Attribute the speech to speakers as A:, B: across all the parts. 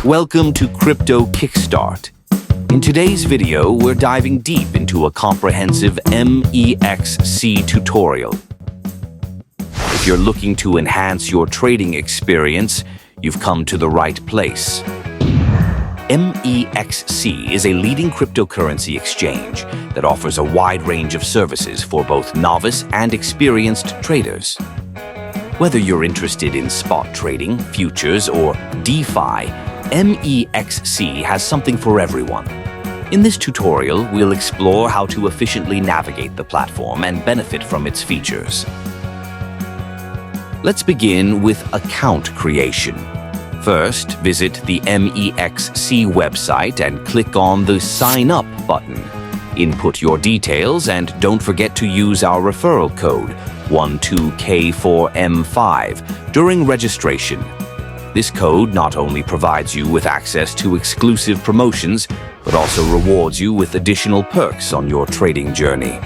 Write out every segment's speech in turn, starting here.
A: Welcome to Crypto Kickstart. In today's video, we're diving deep into a comprehensive MEXC tutorial. If you're looking to enhance your trading experience, you've come to the right place. MEXC is a leading cryptocurrency exchange that offers a wide range of services for both novice and experienced traders. Whether you're interested in spot trading, futures, or DeFi, MEXC has something for everyone. In this tutorial, we'll explore how to efficiently navigate the platform and benefit from its features. Let's begin with account creation. First, visit the MEXC website and click on the Sign Up button. Input your details and don't forget to use our referral code 12K4M5 during registration. This code not only provides you with access to exclusive promotions, but also rewards you with additional perks on your trading journey.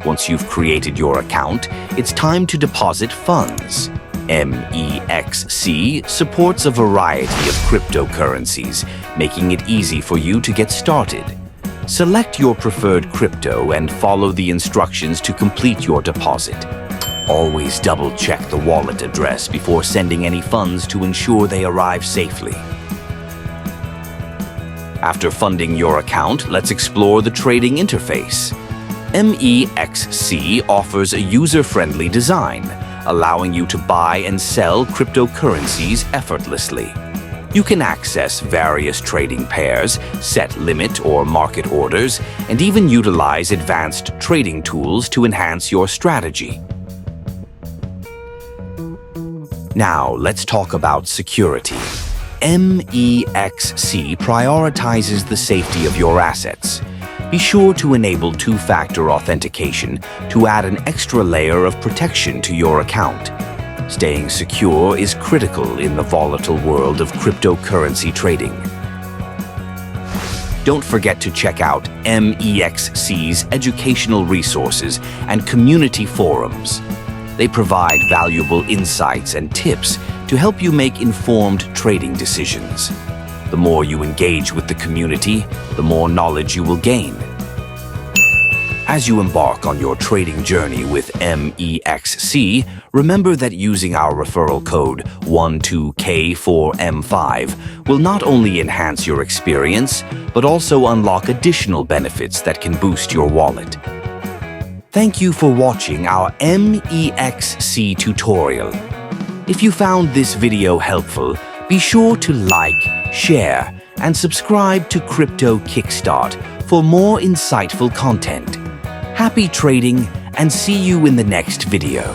A: Once you've created your account, it's time to deposit funds. MEXC supports a variety of cryptocurrencies, making it easy for you to get started. Select your preferred crypto and follow the instructions to complete your deposit. Always double-check the wallet address before sending any funds to ensure they arrive safely. After funding your account, let's explore the trading interface. MEXC offers a user-friendly design, allowing you to buy and sell cryptocurrencies effortlessly. You can access various trading pairs, set limit or market orders, and even utilize advanced trading tools to enhance your strategy. Now, let's talk about security. MEXC prioritizes the safety of your assets. Be sure to enable two-factor authentication to add an extra layer of protection to your account. Staying secure is critical in the volatile world of cryptocurrency trading. Don't forget to check out MEXC's educational resources and community forums. They provide valuable insights and tips to help you make informed trading decisions. The more you engage with the community, the more knowledge you will gain. As you embark on your trading journey with MEXC, remember that using our referral code 12K4M5 will not only enhance your experience, but also unlock additional benefits that can boost your wallet. Thank you for watching our MEXC tutorial. If you found this video helpful, be sure to like, share, and subscribe to Crypto Kickstart for more insightful content. Happy trading and see you in the next video.